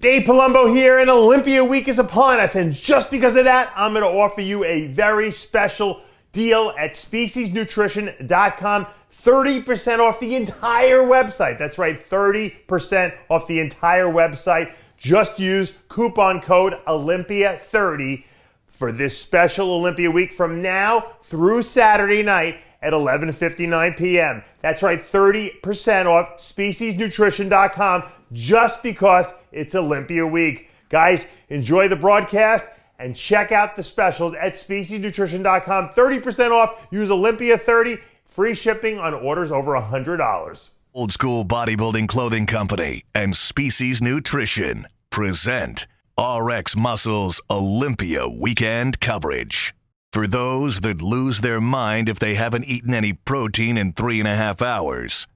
Dave Palumbo here, and Olympia week is upon us, and just because of that, I'm going to offer you a very special deal at speciesnutrition.com. 30% off the entire website. That's right, 30% off the entire website. Just use coupon code Olympia30 for this special Olympia week from now through Saturday night at 11:59 p.m. That's right, 30% off speciesnutrition.com just because it's Olympia week. Guys, enjoy the broadcast and check out the specials at speciesnutrition.com. 30% off, use Olympia30, free shipping on orders over $100. Old School Bodybuilding Clothing Company and Species Nutrition present RXMuscle's Olympia weekend coverage. For those that lose their mind if they haven't eaten any protein in 3.5 hours,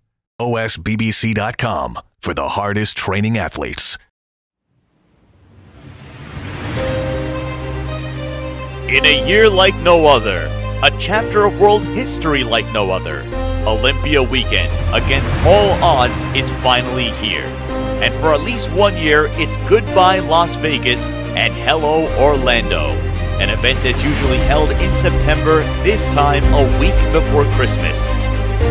OSBBC.com for the hardest training athletes. In a year like no other, a chapter of world history like no other, Olympia weekend, against all odds, is finally here. And for at least 1 year, it's goodbye Las Vegas and hello Orlando. An event that's usually held in September, this time a week before Christmas.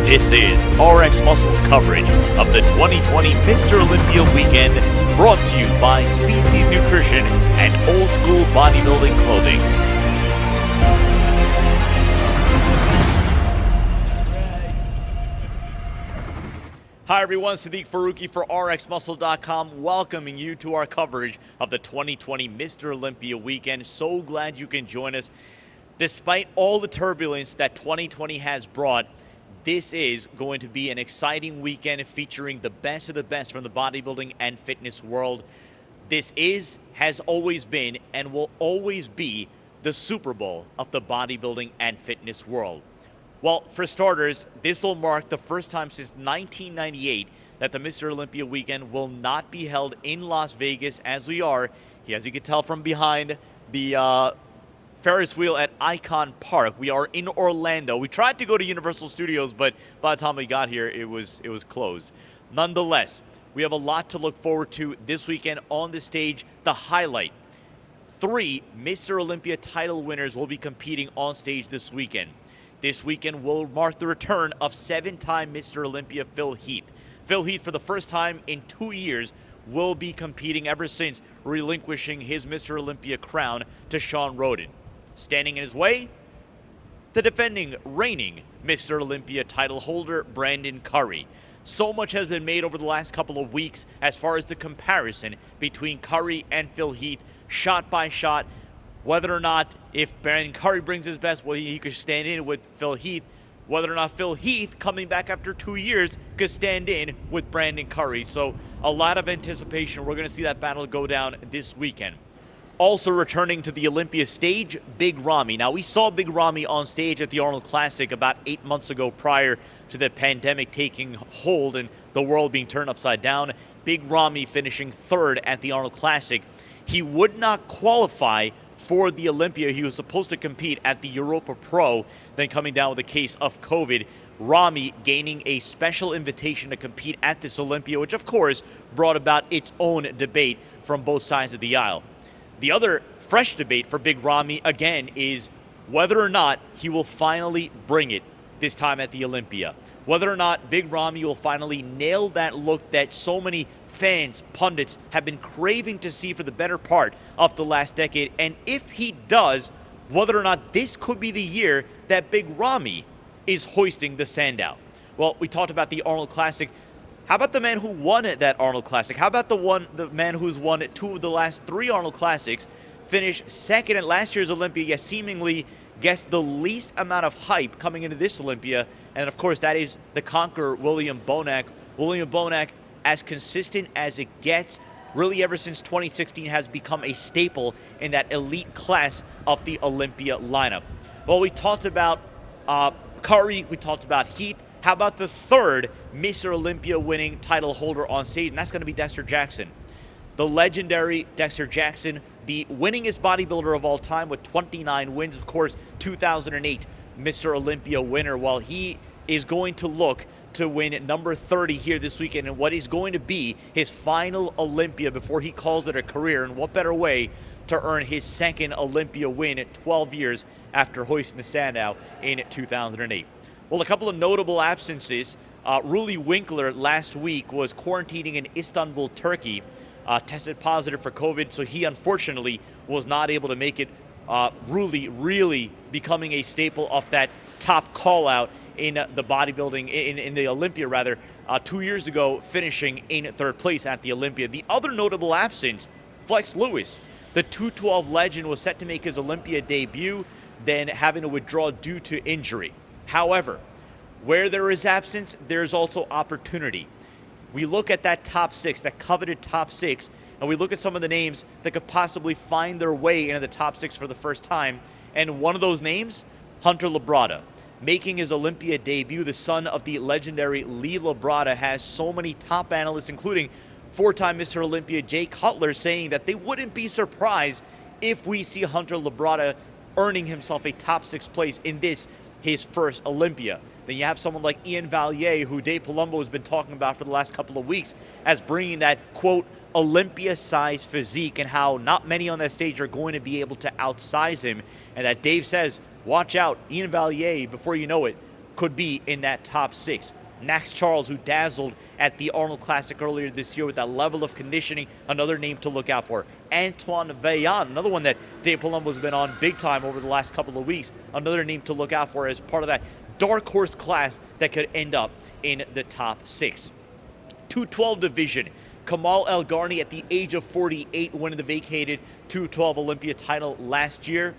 This is RXMuscle's coverage of the 2020 Mr. Olympia weekend, brought to you by Species Nutrition and Old School Bodybuilding Clothing. Hi everyone, Siddique Farooqi for RXMuscle.com, welcoming you to our coverage of the 2020 Mr. Olympia weekend. So glad you can join us. Despite all the turbulence that 2020 has brought, this is going to be an exciting weekend featuring the best of the best from the bodybuilding and fitness world. This is, has always been, and will always be the Super Bowl of the bodybuilding and fitness world. Well, for starters, this will mark the first time since 1998 that the Mr. Olympia weekend will not be held in Las Vegas, as we are, as you can tell from behind, the Ferris wheel at Icon Park. We are in Orlando. We tried to go to Universal Studios, but by the time we got here, it was closed. Nonetheless, we have a lot to look forward to this weekend on the stage. The highlight: 3 Mr. Olympia title winners will be competing on stage this weekend. This weekend will mark the return of 7-time Mr. Olympia Phil Heath. Phil Heath, for the first time in 2 years, will be competing ever since relinquishing his Mr. Olympia crown to Sean Roden. Standing in his way, the defending, reigning Mr. Olympia title holder, Brandon Curry. So much has been made over the last couple of weeks as far as the comparison between Curry and Phil Heath, shot by shot. Whether or not, if Brandon Curry brings his best, well, he could stand in with Phil Heath. Whether or not Phil Heath, coming back after 2 years, could stand in with Brandon Curry. So a lot of anticipation. We're going to see that battle go down this weekend. Also returning to the Olympia stage, Big Ramy. Now, we saw Big Ramy on stage at the Arnold Classic about 8 months ago, prior to the pandemic taking hold and the world being turned upside down. Big Ramy finishing 3rd at the Arnold Classic. He would not qualify for the Olympia. He was supposed to compete at the Europa Pro, then coming down with a case of COVID. Ramy gaining a special invitation to compete at this Olympia, which of course brought about its own debate from both sides of the aisle. The other fresh debate for Big Ramy, again, is whether or not he will finally bring it this time at the Olympia. Whether or not Big Ramy will finally nail that look that so many fans, pundits, have been craving to see for the better part of the last decade. And if he does, whether or not this could be the year that Big Ramy is hoisting the Sandow. Well, we talked about the Arnold Classic. How about the man who won that Arnold Classic? How about the man who's won 2 of the last 3 Arnold Classics, finished 2nd at last year's Olympia, yet seemingly gets the least amount of hype coming into this Olympia, and of course that is the conqueror, William Bonac. William Bonac, as consistent as it gets, really ever since 2016, has become a staple in that elite class of the Olympia lineup. Well, we talked about Curry, we talked about Heath. How about the 3rd Mr. Olympia winning title holder on stage, and that's going to be Dexter Jackson. The legendary Dexter Jackson, the winningest bodybuilder of all time with 29 wins, of course, 2008 Mr. Olympia winner. While he is going to look to win number 30 here this weekend in what is going to be his final Olympia before he calls it a career. And what better way to earn his second Olympia win at 12 years after hoisting the standout in 2008. Well, a couple of notable absences. Ruli Winkler last week was quarantining in Istanbul, Turkey, tested positive for COVID, so he unfortunately was not able to make it. Ruli really becoming a staple of that top call-out in the bodybuilding, in the Olympia rather, 2 years ago, finishing in third place at the Olympia. The other notable absence, Flex Lewis. The 212 legend was set to make his Olympia debut, then having to withdraw due to injury. However, where there is absence, there's also opportunity. We look at that top six, that coveted top six, and we look at some of the names that could possibly find their way into the top six for the first time. And one of those names, Hunter Labrada. Making his Olympia debut, the son of the legendary Lee Labrada has so many top analysts, including four-time Mr. Olympia Jay Cutler, saying that they wouldn't be surprised if we see Hunter Labrada earning himself a top six place in this, his first Olympia. Then you have someone like Ian Valliere, who Dave Palumbo has been talking about for the last couple of weeks, as bringing that, quote, Olympia-sized physique, and how not many on that stage are going to be able to outsize him. And that Dave says, watch out, Ian Valliere, before you know it, could be in that top six. Max Charles, who dazzled at the Arnold Classic earlier this year with that level of conditioning, another name to look out for. Antoine Vaillant, another one that Dave Palumbo's been on big time over the last couple of weeks, another name to look out for as part of that dark horse class that could end up in the top six. 212 division, Kamal El Garni at the age of 48 winning the vacated 212 Olympia title last year.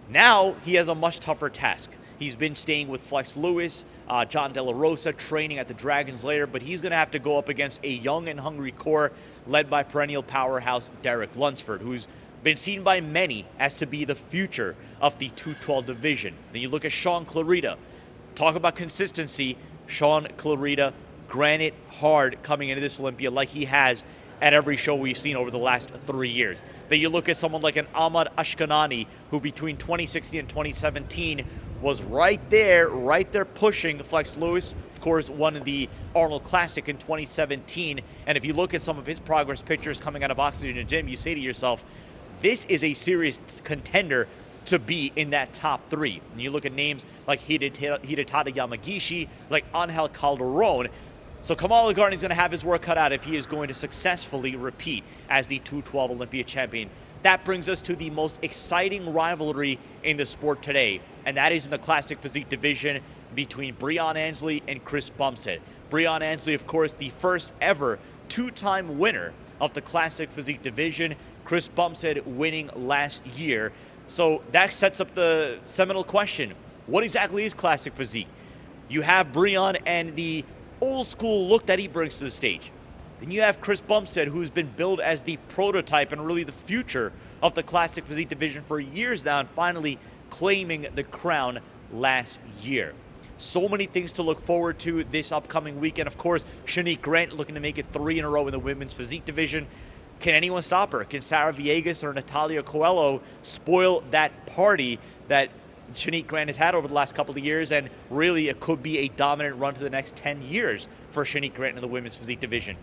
Now he has a much tougher task. He's been staying with Flex Lewis, John De La Rosa, training at the Dragon's Lair, but he's going to have to go up against a young and hungry core led by perennial powerhouse Derek Lunsford, who's been seen by many as to be the future of the 212 division. Then you look at Sean Clarita. Talk about consistency. Sean Clarita, granite hard coming into this Olympia like he has at every show we've seen over the last 3 years. Then you look at someone like an Ahmad Ashkanani, who between 2016 and 2017 was right there pushing Flex Lewis. Of course, won the Arnold Classic in 2017. And if you look at some of his progress pictures coming out of Oxygen Gym, you say to yourself, this is a serious contender to be in that top three. And you look at names like Hidetada Yamagishi, like Angel Calderon. So Kamal Garni is going to have his work cut out if he is going to successfully repeat as the 212 Olympia champion. That brings us to the most exciting rivalry in the sport today, and that is in the classic physique division between Breon Ansley and Chris Bumstead. Breon Ansley, of course, the first ever two-time winner of the classic physique division. Chris Bumstead winning last year. So that sets up the seminal question. What exactly is classic physique? You have Breon and the old school look that he brings to the stage. Then you have Chris Bumstead, who's been billed as the prototype and really the future of the classic physique division for years now, and finally claiming the crown last year. So many things to look forward to this upcoming weekend. Of course, Shanique Grant looking to make it 3 in a row in the women's physique division. Can anyone stop her? Can Sarah Villegas or Natalia Coelho spoil that party that Shanique Grant has had over the last couple of years? And really, it could be a dominant run to the next 10 years for Shanique Grant in the women's physique division.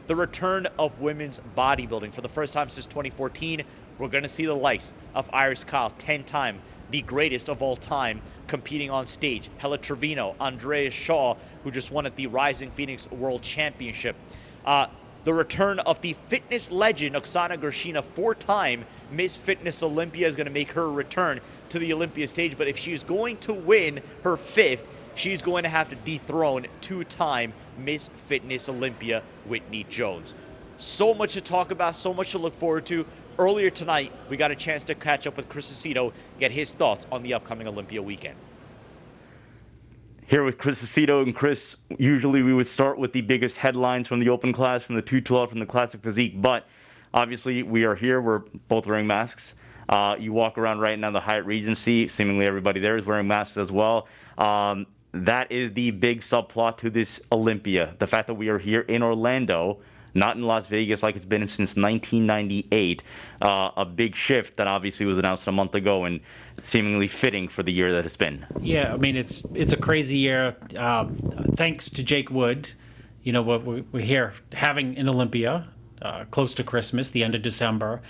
The return of women's bodybuilding. For the first time since 2014, we're going to see the likes of Iris Kyle, 10-time, the greatest of all time, competing on stage. Hella Trevino, Andrea Shaw, who just won at the Rising Phoenix World Championship. The return of the fitness legend, Oksana Gershina, 4-time Miss Fitness Olympia, is going to make her return to the Olympia stage. But if she's going to win her 5th, she's going to have to dethrone 2-time Miss Fitness Olympia, Whitney Jones. So much to talk about, so much to look forward to. Earlier tonight, we got a chance to catch up with Chris Aceto, get his thoughts on the upcoming Olympia weekend. Here with Chris Aceto. And Chris, usually we would start with the biggest headlines from the open class, from the 212, from the classic physique, but obviously we are here, we're both wearing masks. You walk around right now the Hyatt Regency, seemingly everybody there is wearing masks as well. That is the big subplot to this Olympia, the fact that we are here in Orlando, not in Las Vegas like it's been since 1998. A big shift that obviously was announced a month ago and seemingly fitting for the year that it's been. Yeah, I mean, it's a crazy year. Thanks to Jake Wood, you know, what we're here having in Olympia, close to Christmas, the end of December.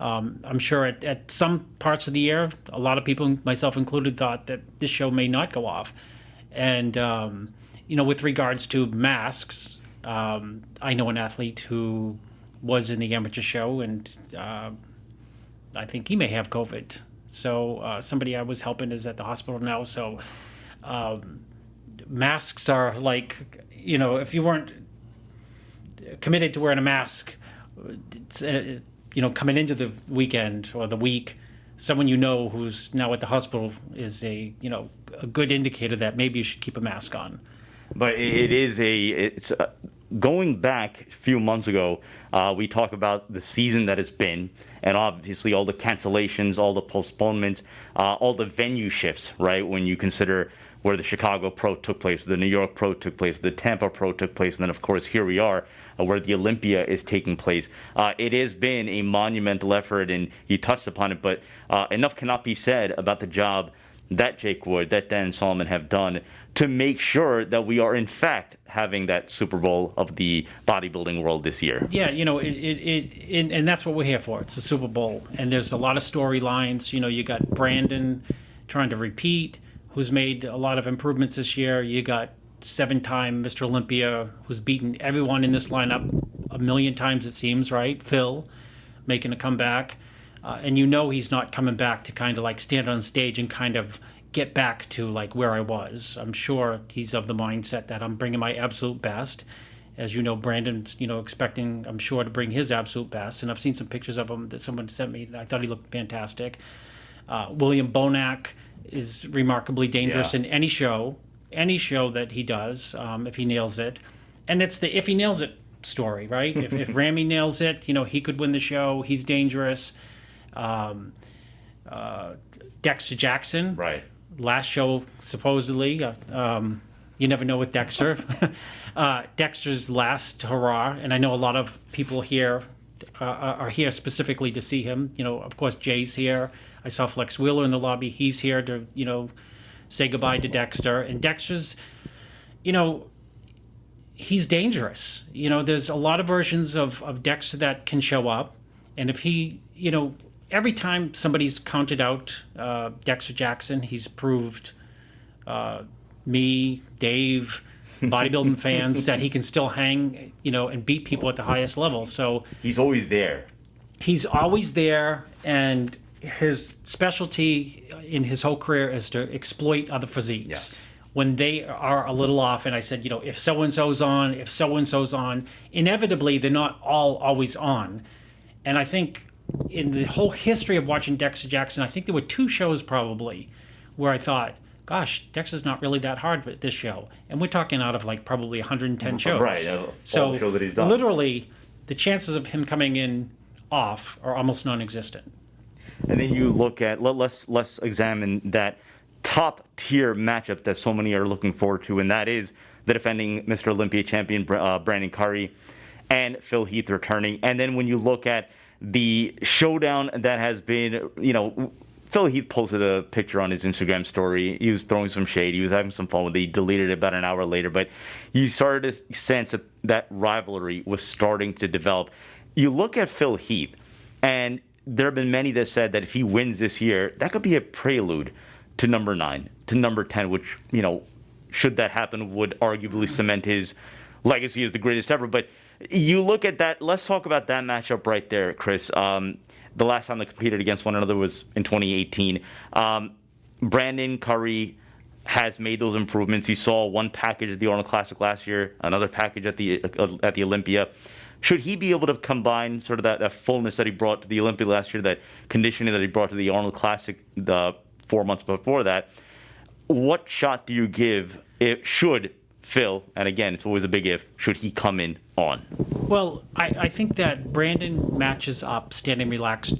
I'm sure at some parts of the year, a lot of people, myself included, thought that this show may not go off. And, you know, with regards to masks, I know an athlete who was in the amateur show, and I think he may have COVID. So somebody I was helping is at the hospital now. So masks are like, you know, if you weren't committed to wearing a mask, it's, you know, coming into the weekend or the week, someone you know who's now at the hospital is a good indicator that maybe you should keep a mask on. But it's going back a few months ago, we talk about the season that it's been, and obviously all the cancellations, all the postponements, all the venue shifts, right? When you consider where the Chicago Pro took place, the New York Pro took place, the Tampa Pro took place, and then of course here we are where the Olympia is taking place. It has been a monumental effort, and you touched upon it, but enough cannot be said about the job that Jake Wood, that Dan Solomon have done to make sure that we are in fact having that Super Bowl of the bodybuilding world this year. Yeah, you know, and that's what we're here for. It's a Super Bowl, and there's a lot of storylines. You know, you got Brandon trying to repeat, who's made a lot of improvements this year. You got 7-time Mr. Olympia, who's beaten everyone in this lineup a million times, it seems, right? Phil making a comeback. And you know he's not coming back to kind of like stand on stage and kind of get back to like where I was. I'm sure he's of the mindset that I'm bringing my absolute best. As you know, Brandon's, you know, expecting, I'm sure, to bring his absolute best. And I've seen some pictures of him that someone sent me. I thought he looked fantastic. William Bonac is remarkably dangerous in any show that he does, if he nails it. And it's the if he nails it story, right? if Ramy nails it, you know, he could win the show. He's dangerous. Dexter Jackson. Right. Last show, supposedly. You never know with Dexter. Dexter's last hurrah, and I know a lot of people here are here specifically to see him. You know, of course, Jay's here. I saw Flex Wheeler in the lobby. He's here to, you know, say goodbye to Dexter. And Dexter's, you know, he's dangerous. You know, there's a lot of versions of Dexter that can show up. And if he, you know, every time somebody's counted out Dexter Jackson, he's proved me, Dave, bodybuilding fans that he can still hang, you know, and beat people at the highest level. So he's always there. He's always there, and his specialty in his whole career is to exploit other physiques. Yes. When they are a little off, and I said, you know, if so-and-so's on, inevitably they're not all always on. And I think in the whole history of watching Dexter Jackson, I think there were 2 shows probably where I thought, gosh, Dexter's not really that hard at this show. And we're talking out of like probably 110 shows. Right, so all the show that he's done. Literally, the chances of him coming in off are almost non-existent. And then you look at, let's examine that top tier matchup that so many are looking forward to, and that is the defending Mr. Olympia champion Brandon Curry and Phil Heath returning. And then when you look at the showdown that has been, you know, Phil Heath posted a picture on his Instagram story. He was throwing some shade. He was having some fun with it. He deleted it about an hour later. But you started to sense that rivalry was starting to develop. You look at Phil Heath, and there have been many that said that if he wins this year, that could be a prelude to number 9, to number 10, which, you know, should that happen, would arguably cement his legacy as the greatest ever. But you look at that. Let's talk about that matchup right there, Chris. The last time they competed against one another was in 2018. Brandon Curry has made those improvements. You saw one package at the Arnold Classic last year, another package at the Olympia. Should he be able to combine sort of that fullness that he brought to the Olympia last year, that conditioning that he brought to the Arnold Classic the 4 months before that? What shot do you give should Phil, and again, it's always a big if, should he come in on? Well, I think that Brandon matches up standing relaxed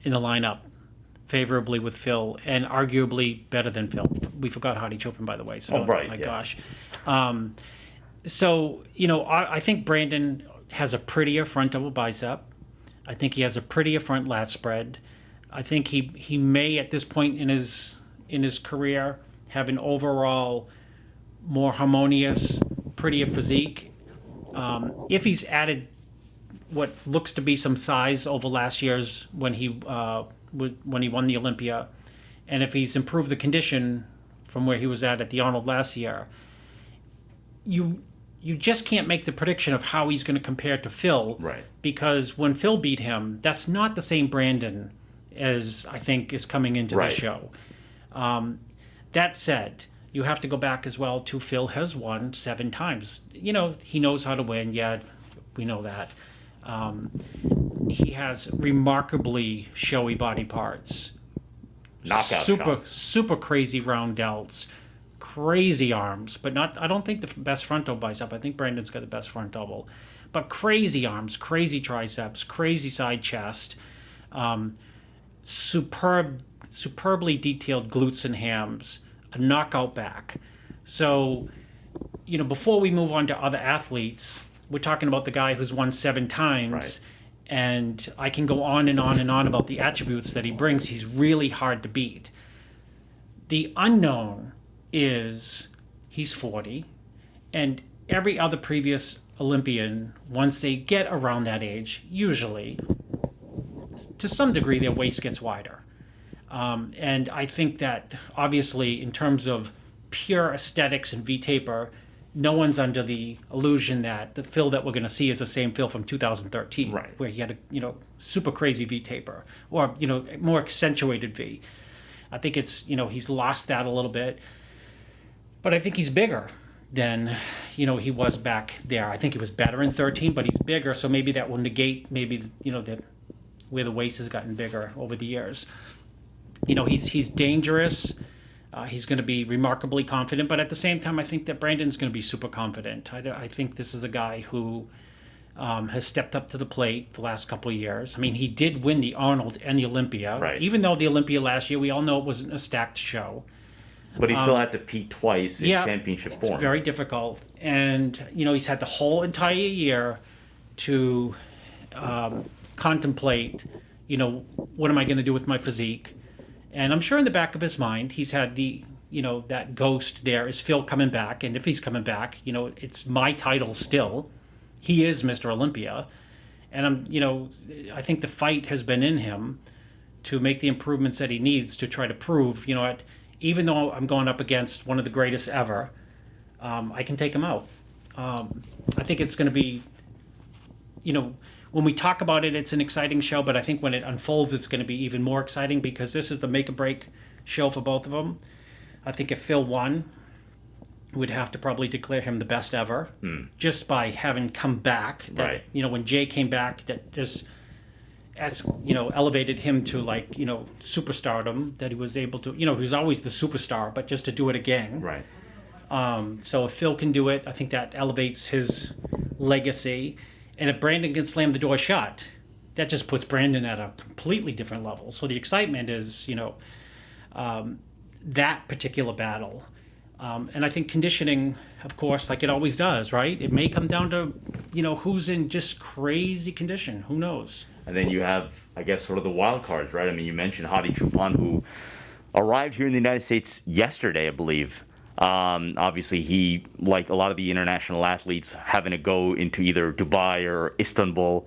in the lineup favorably with Phil, and arguably better than Phil. We forgot Hardy Chopin, by the way. So, right, my yeah. gosh. So, I think Brandon has a prettier front double bicep. I think he has a prettier front lat spread. I think he may, at this point in his career, have an overall more harmonious, prettier physique. If he's added what looks to be some size over last year's when he won the Olympia, and if he's improved the condition from where he was at the Arnold last year, you just can't make the prediction of how he's going to compare to Phil. Right. Because when Phil beat him, that's not the same Brandon as I think is coming into Right. the show. That said, you have to go back as well to Phil has won 7 times. He knows how to win. Yeah, we know that. He has remarkably showy body parts. Knockout super shots. super crazy round delts, crazy arms, but not. I don't think the best frontal bicep. I think Brandon's got the best front double, but crazy arms, crazy triceps, crazy side chest, superbly detailed glutes and hams, a knockout back. So, before we move on to other athletes, we're talking about the guy who's won 7 times. Right. And I can go on and on and on about the attributes that he brings. He's really hard to beat. The unknown is he's 40, and every other previous Olympian, once they get around that age, usually, to some degree, their waist gets wider. And I think that, obviously, in terms of pure aesthetics and V-taper, no one's under the illusion that the Phil that we're going to see is the same Phil from 2013, Right. where he had a super crazy V taper or more accentuated V. I think it's he's lost that a little bit, but I think he's bigger than he was back there. I think he was better in 13, but he's bigger, so maybe that will negate where the waist has gotten bigger over the years. He's dangerous. He's going to be remarkably confident, but at the same time, I think that Brandon's going to be super confident. I think this is a guy who has stepped up to the plate the last couple of years. I mean, he did win the Arnold and the Olympia. Right. Even though the Olympia last year, we all know it wasn't a stacked show. But he still had to peak twice in Yeah, championship it's form. very difficult. And, he's had the whole entire year to contemplate, what am I going to do with my physique? And I'm sure in the back of his mind, he's had that ghost there. Is Phil coming back? And if he's coming back, it's my title still. He is Mr. Olympia. And I think the fight has been in him to make the improvements that he needs to try to prove, even though I'm going up against one of the greatest ever, I can take him out. I think it's going to be, when we talk about it, it's an exciting show, but I think when it unfolds, it's going to be even more exciting because this is the make or break show for both of them. I think if Phil won, we'd have to probably declare him the best ever, just by having come back. That, Right. When Jay came back, that just elevated him to superstardom. That he was able to, he was always the superstar, but just to do it again. Right. So if Phil can do it, I think that elevates his legacy. And if Brandon can slam the door shut, that just puts Brandon at a completely different level. So the excitement is, that particular battle. And I think conditioning, of course, like it always does, right? It may come down to, who's in just crazy condition. Who knows? And then you have, I guess, sort of the wild cards, right? I mean, you mentioned Hadi Choopan, who arrived here in the United States yesterday, I believe. Obviously, he, like a lot of the international athletes, having to go into either Dubai or Istanbul,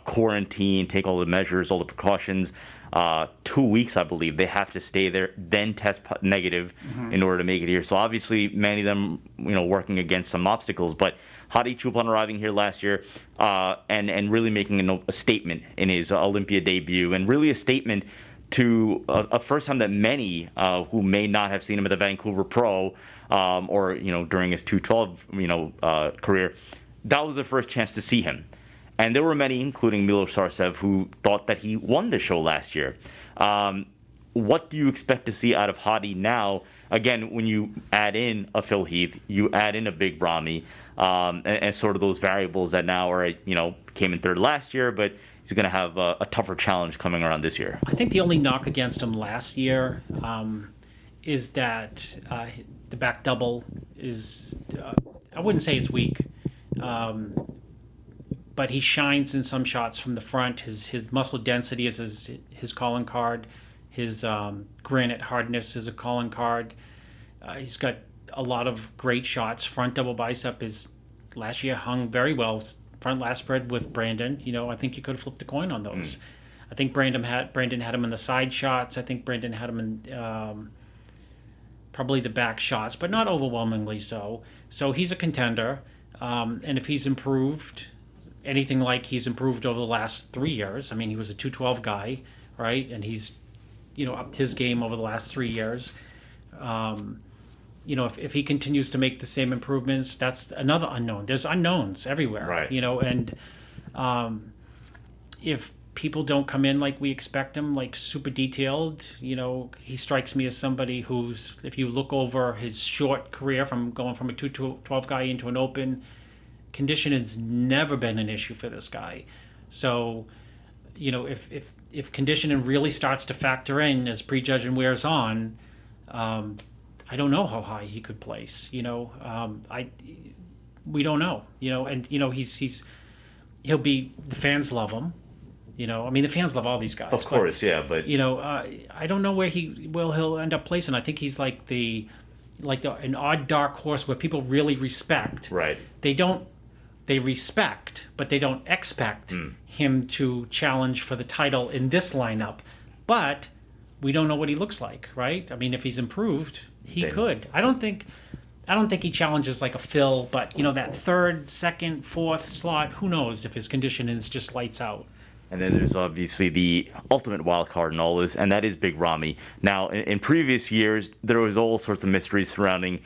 quarantine, take all the measures, all the precautions. 2 weeks, I believe, they have to stay there, then test negative in order to make it here. So obviously, many of them, working against some obstacles. But Hadi Choopan arriving here last year and really making a statement in his Olympia debut, and really a statement to a first time that many who may not have seen him at the Vancouver Pro or during his 212 career, that was the first chance to see him. And there were many, including Milos Sarcev, who thought that he won the show last year. What do you expect to see out of Hadi now? Again, when you add in a Phil Heath, you add in a Big Brahmi, and sort of those variables that now are, came in third last year, but he's going to have a tougher challenge coming around this year. I think the only knock against him last year is that the back double is I wouldn't say it's weak, but he shines in some shots from the front. His muscle density is his calling card. His granite hardness is a calling card. He's got a lot of great shots. Front double bicep is last year hung very well. Front last spread with Brandon. I think you could have flipped the coin on those. I think Brandon had him in the side shots. I think Brandon had him in probably the back shots, but not overwhelmingly so. So he's a contender. And if he's improved anything like he's improved over the last 3 years, I mean, he was a 212 guy, right? And he's, upped his game over the last 3 years. If he continues to make the same improvements, that's another unknown. There's unknowns everywhere, right? And if people don't come in like we expect them, like super detailed, he strikes me as somebody who's, if you look over his short career from going from a 212 guy into an open, conditioning's never been an issue for this guy. So, if conditioning really starts to factor in as prejudging wears on, I don't know how high he could place. We don't know. And he'll be, the fans love him. I mean, the fans love all these guys. Of course, yeah, but I don't know where he'll end up placing. I think he's like an odd dark horse where people really respect. Right. They respect, but they don't expect him to challenge for the title in this lineup. But we don't know what he looks like, right? I mean, if he's improved, he could. I don't think he challenges like a Phil, but that third, second, fourth slot, who knows if his condition is just lights out. And then there's obviously the ultimate wild card in all this, and that is Big Ramy. Now, in previous years, there was all sorts of mysteries surrounding,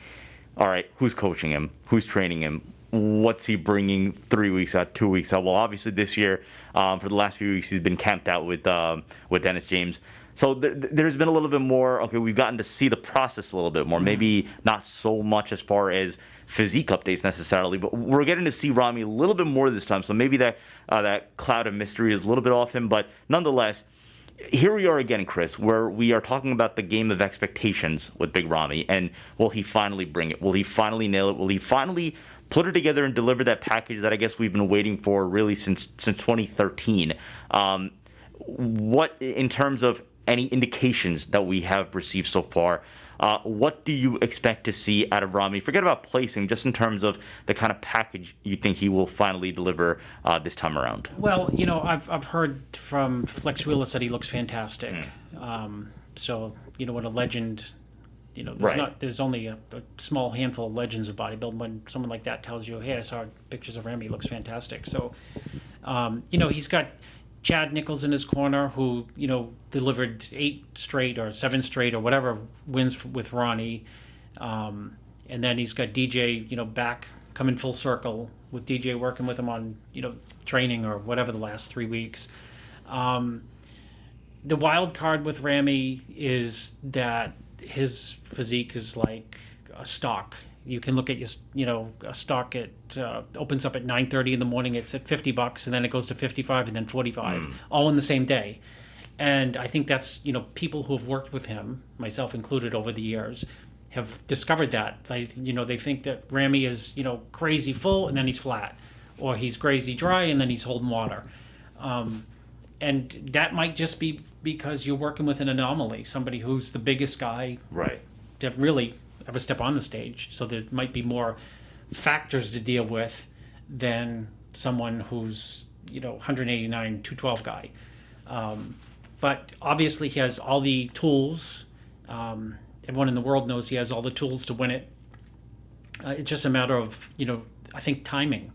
all right, who's coaching him? Who's training him? What's he bringing 3 weeks out, 2 weeks out? Well, obviously this year, for the last few weeks, he's been camped out with Dennis James. So there's been a little bit more, okay, we've gotten to see the process a little bit more. Maybe not so much as far as physique updates necessarily, but we're getting to see Ramy a little bit more this time. So maybe that cloud of mystery is a little bit off him. But nonetheless, here we are again, Chris, where we are talking about the game of expectations with Big Ramy. And will he finally bring it? Will he finally nail it? Will he finally put it together and deliver that package that I guess we've been waiting for really since 2013? What, in terms of any indications that we have received so far, what do you expect to see out of Ramy? Forget about placing, just in terms of the kind of package you think he will finally deliver this time around. Well, I've heard from Flex Wheeler said he looks fantastic. So, when a legend, there's only a small handful of legends of bodybuilding. When someone like that tells you, hey, I saw pictures of Ramy, he looks fantastic. So, he's got Chad Nichols in his corner, who delivered 8 straight or 7 straight or whatever wins with Ronnie, and then he's got DJ back coming full circle with DJ working with him on training or whatever the last 3 weeks. The wild card with Ramy is that his physique is like a stock. You can look at a stock at opens up at 9:30 in the morning. It's at $50, and then it goes to 55, and then 45, all in the same day. And I think that's people who have worked with him, myself included, over the years, have discovered that. They think that Ramy is crazy full and then he's flat, or he's crazy dry and then he's holding water. And that might just be because you're working with an anomaly, somebody who's the biggest guy, right, to really ever step on the stage. So there might be more factors to deal with than someone who's 189 212 guy. But obviously he has all the tools. Everyone in the world knows he has all the tools to win it. It's just a matter of I think timing,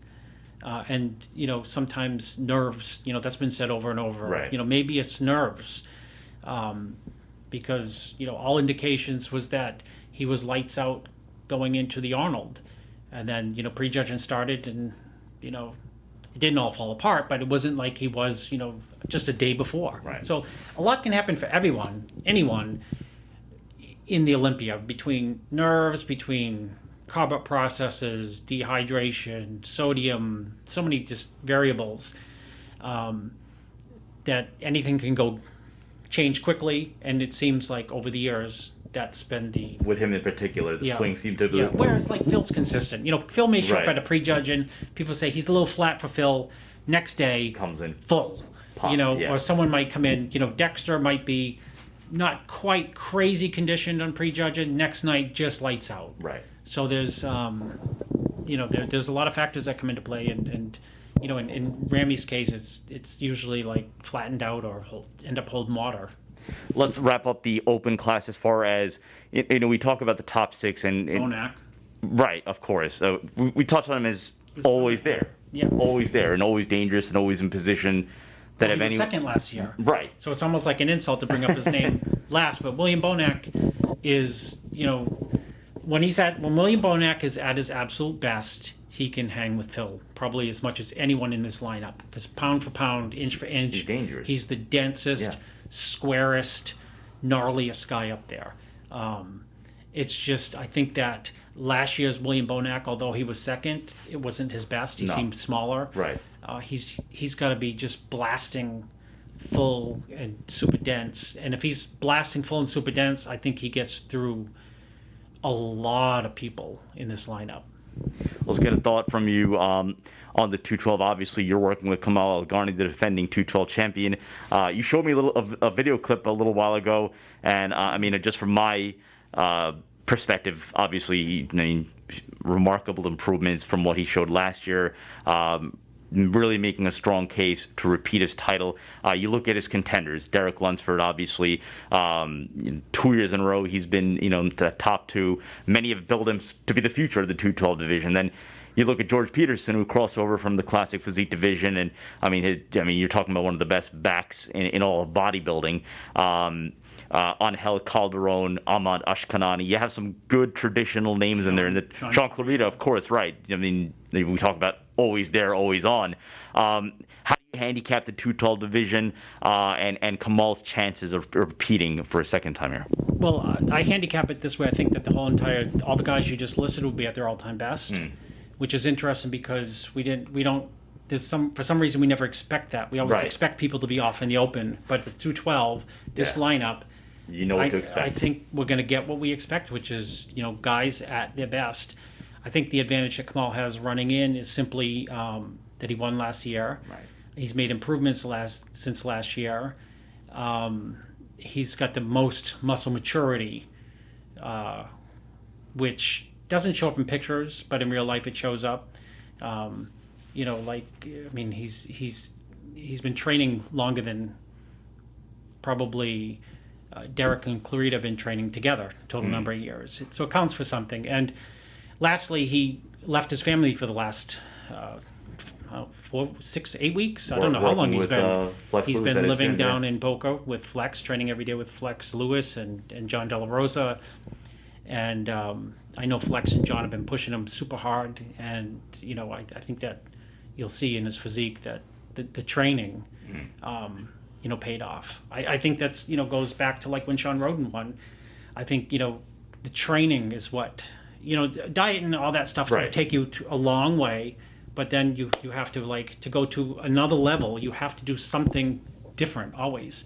and sometimes nerves. That's been said over and over. Right. Maybe it's nerves, because all indications was that he was lights out going into the Arnold, and then prejudging started, and it didn't all fall apart, but it wasn't like he was just a day before. Right. So a lot can happen for anyone in the Olympia, between nerves, between carb up processes, dehydration, sodium, so many just variables, that anything can change quickly. And it seems like over the years that's been the With him in particular, the swing seemed to be... Yeah, whereas like Phil's consistent. Phil may show up Right. at a prejudge and people say he's a little flat for Phil. Next day, Comes in full. pop, yeah. Or someone might come in. Dexter might be not quite crazy conditioned on prejudging. Next night, just lights out. Right. So there's, there's a lot of factors that come into play, and in Ramy's case, it's usually like flattened out or end up holding water. Let's wrap up the open class as far as, we talk about the top 6 and Bonac. Right, of course. We touched on him as always there. Yeah. Always there and always dangerous and always in position that He was second last year. Right. So it's almost like an insult to bring up his name last. But William Bonac is, when William Bonac is at his absolute best, he can hang with Phil probably as much as anyone in this lineup. Because pound for pound, inch for inch, He's dangerous. He's the densest, squarest, gnarliest guy up there. It's just, I think that last year's William Bonac, although he was second, it wasn't his best. He seemed smaller. Right. He's got to be just blasting full and super dense. And if he's blasting full and super dense, I think he gets through a lot of people in this lineup. Let's get a thought from you on the 212. Obviously, you're working with Kamal El-Garni, the defending 212 champion. You showed me a video clip a little while ago, and just from my perspective, obviously, remarkable improvements from what he showed last year. Really making a strong case to repeat his title. You look at his contenders. Derek Lunsford, obviously, 2 years in a row, he's been, the top 2. Many have billed him to be the future of the 212 division. Then you look at George Peterson, who crossed over from the classic physique division, and you're talking about one of the best backs in all of bodybuilding. Angel Calderon, Ahmad Ashkanani. You have some good traditional names in there. And Sean Clarita, of course, right. We talk about always there, always on. How do you handicap the 212 division and Kamal's chances of repeating for a second time here? Well, I handicap it this way. I think that all the guys you just listed will be at their all-time best, which is interesting because for some reason we never expect that. We always expect people to be off in the open, but the 212, this lineup, you know what to expect. I think we're going to get what we expect, which is guys at their best. I think the advantage that Kamal has running in is simply that he won last year. Right. He's made improvements since last year. He's got the most muscle maturity, which doesn't show up in pictures, but in real life it shows up. He's been training longer than probably Derek and Clarita have been training together, total number of years. So it counts for something. And lastly, he left his family for the last 6 to 8 weeks. I don't know how long he's been. He's been living down in Boca with Flex, training every day with Flex Lewis and John De La Rosa. And I know Flex and John have been pushing him super hard. And, I think that you'll see in his physique that the training, paid off. I think that's, goes back to like when Sean Roden won. I think, the training is what, diet and all that stuff will take you a long way, but then you have to to go to another level, you have to do something different always.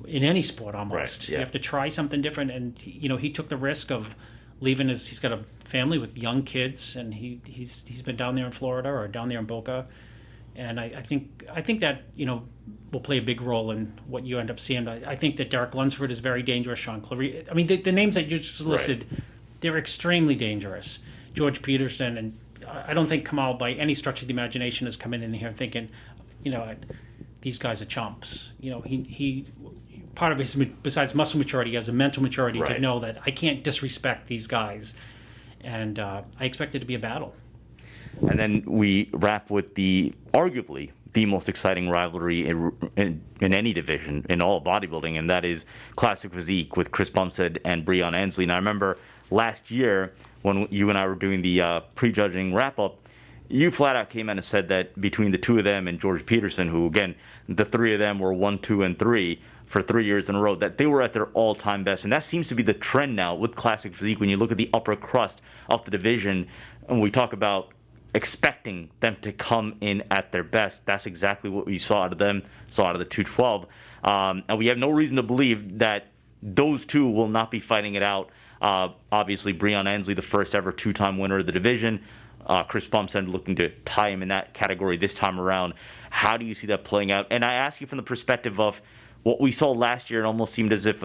In any sport almost. Right, yeah. You have to try something different, and he took the risk of leaving he's got a family with young kids, and he's been down there in Florida or down there in Boca. And I think that will play a big role in what you end up seeing. I think that Derek Lunsford is very dangerous. Sean Clarita. I mean, the names that you just listed, they're extremely dangerous. George Peterson, and I don't think Kamal, by any stretch of the imagination, has come in here thinking, these guys are chumps. He part of his, besides muscle maturity, he has a mental maturity to know that I can't disrespect these guys, and I expect it to be a battle. And then we wrap with arguably the most exciting rivalry in any division in all of bodybuilding, and that is Classic Physique with Chris Bumstead and Breon Ansley. And I remember last year when you and I were doing the prejudging wrap-up, you flat out came out and said that between the two of them and George Peterson, who, again, the three of them were 1, 2, and 3 for 3 years in a row, that they were at their all-time best. And that seems to be the trend now with Classic Physique when you look at the upper crust of the division, and we talk about expecting them to come in at their best. That's exactly what we saw out of them, saw out of the 212. And we have no reason to believe that those two will not be fighting it out. Obviously, Breon Ansley, the first ever two-time winner of the division. Chris Bumstead looking to tie him in that category this time around. How do you see that playing out? And I ask you from the perspective of what we saw last year. It almost seemed as if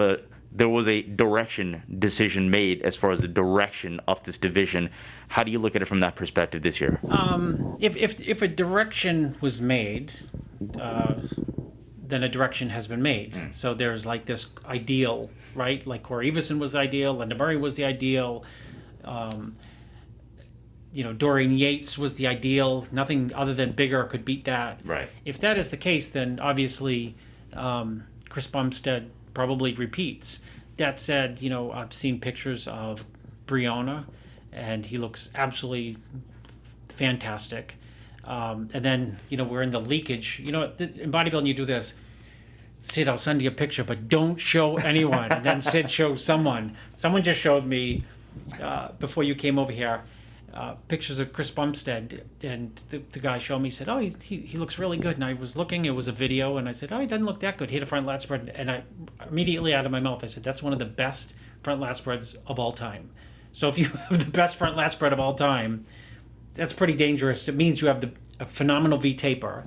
there was a direction decision made as far as the direction of this division. How do you look at it from that perspective this year? If a direction was made, then a direction has been made. So there's like this ideal, right? Like Corey Everson was the ideal, Linda Murray was the ideal, Dorian Yates was the ideal. Nothing other than bigger could beat that. Right. If that is the case, then obviously Chris Bumstead probably repeats. That said, I've seen pictures of Breonna, and he looks absolutely fantastic. And then, we're in the leakage. In bodybuilding, you do this. Sid, I'll send you a picture, but don't show anyone. And then Sid shows someone. Someone just showed me, before you came over here, pictures of Chris Bumstead. And the guy showed me, said, oh, he looks really good. And I was looking, it was a video, and I said, oh, he doesn't look that good. He had a front lat spread. And I immediately out of my mouth, I said, that's one of the best front lat spreads of all time. So if you have the best front lat spread of all time, that's pretty dangerous. It means you have a phenomenal V-taper.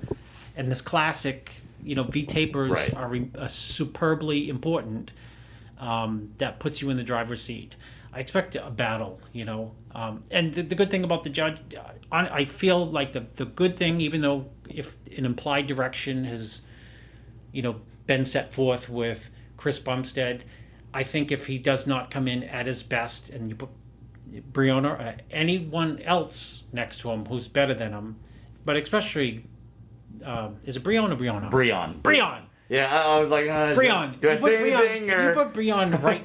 And this classic, V-tapers Right. are superbly important. That puts you in the driver's seat. I expect a battle, And the good thing about the judge, I feel like the good thing, even though if an implied direction has, been set forth with Chris Bumstead, I think if he does not come in at his best and you put Breonna or anyone else next to him who's better than him, but especially, is it Breonna or Breonna? Breon. Yeah, I was like, Breon. do I say anything? You put Breon right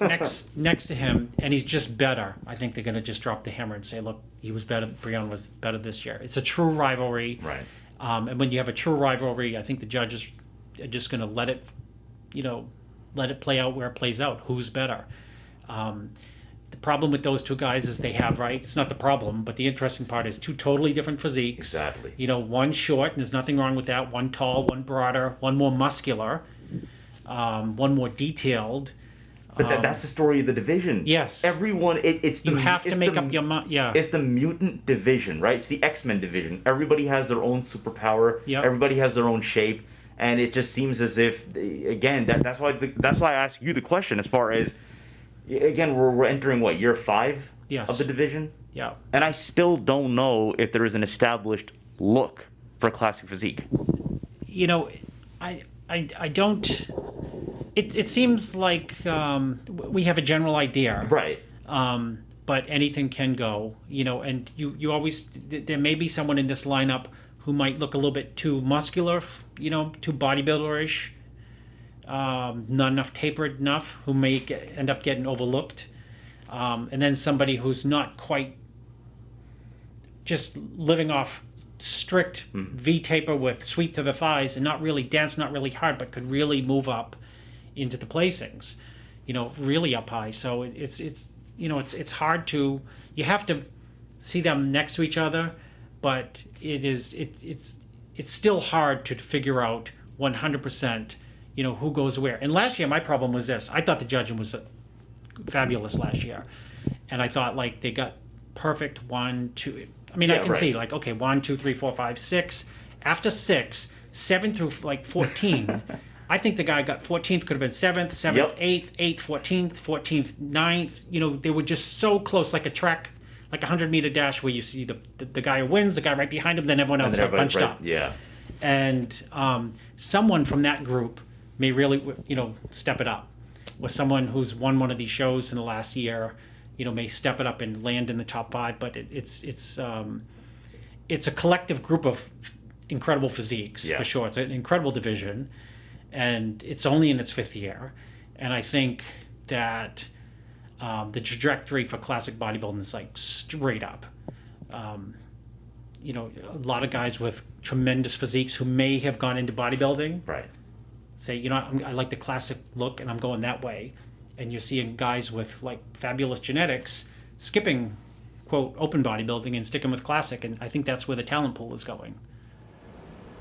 next to him, and he's just better. I think they're going to just drop the hammer and say, look, he was better. Breon was better this year. It's a true rivalry. Right. And when you have a true rivalry, I think the judges are just going to let it play out where it plays out. Who's better? The problem with those two guys is they have, right? It's not the problem, but the interesting part is two totally different physiques. Exactly. One short, and there's nothing wrong with that. One tall, one broader, one more muscular, one more detailed. But that's the story of the division. Yes. Everyone, it's the, You have to it's make the- up your mind. Yeah. It's the mutant division, right? It's the X-Men division. Everybody has their own superpower. Yep. Everybody has their own shape, and it just seems as if, again, that's why I asked you the question. As far as, again, we're entering what, year 5 Yes. of the division, Yeah. and I still don't know if there is an established look for classic physique. I don't. It seems like we have a general idea. Right. But anything can go, and you always, there may be someone in this lineup who might look a little bit too muscular, too bodybuilderish, not enough tapered enough, who may end up getting overlooked. And then somebody who's not quite just living off strict V-taper with sweep to the thighs and not really dense, not really hard, but could really move up into the placings, really up high. So it's hard to, you have to see them next to each other, but it's still hard to figure out 100%, who goes where. And last year, my problem was this. I thought the judging was fabulous last year. And I thought, they got perfect 1, 2. I mean, Yeah, I can right. see, 1, 2, 3, 4, 5, 6. After 6, 7 through, 14, I think the guy got 14th, could have been 7th, 7th, Yep. 8th, 14th, 14th, 9th. They were just so close, like a track, like a 100-meter dash where you see the guy who wins, the guy right behind him, then everyone else And then is bunched everybody- up. Yeah. And someone from that group may really, step it up. Or someone who's won one of these shows in the last year, may step it up and land in the top 5. But it's a collective group of incredible physiques, Yeah. for sure. It's an incredible division, and it's only in its 5th year. And I think that the trajectory for classic bodybuilding is straight up. A lot of guys with tremendous physiques who may have gone into bodybuilding Right. say, I like the classic look and I'm going that way. And you're seeing guys with fabulous genetics skipping, quote, open bodybuilding and sticking with classic. And I think that's where the talent pool is going.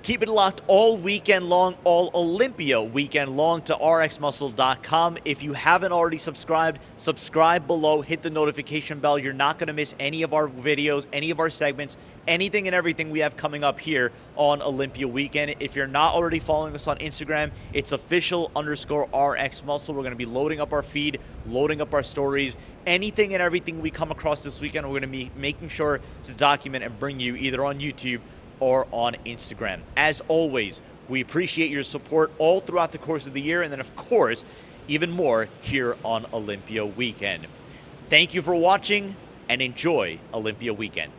Keep it locked all weekend long, all Olympia weekend long to RXMuscle.com. If you haven't already subscribed, subscribe below, hit the notification bell. You're not going to miss any of our videos, any of our segments, anything and everything we have coming up here on Olympia weekend. If you're not already following us on Instagram, it's official_RXMuscle. We're going to be loading up our feed, loading up our stories, anything and everything we come across this weekend. We're going to be making sure to document and bring you either on YouTube or on Instagram. As always, we appreciate your support all throughout the course of the year, and then of course, even more here on Olympia weekend. Thank you for watching and enjoy Olympia weekend.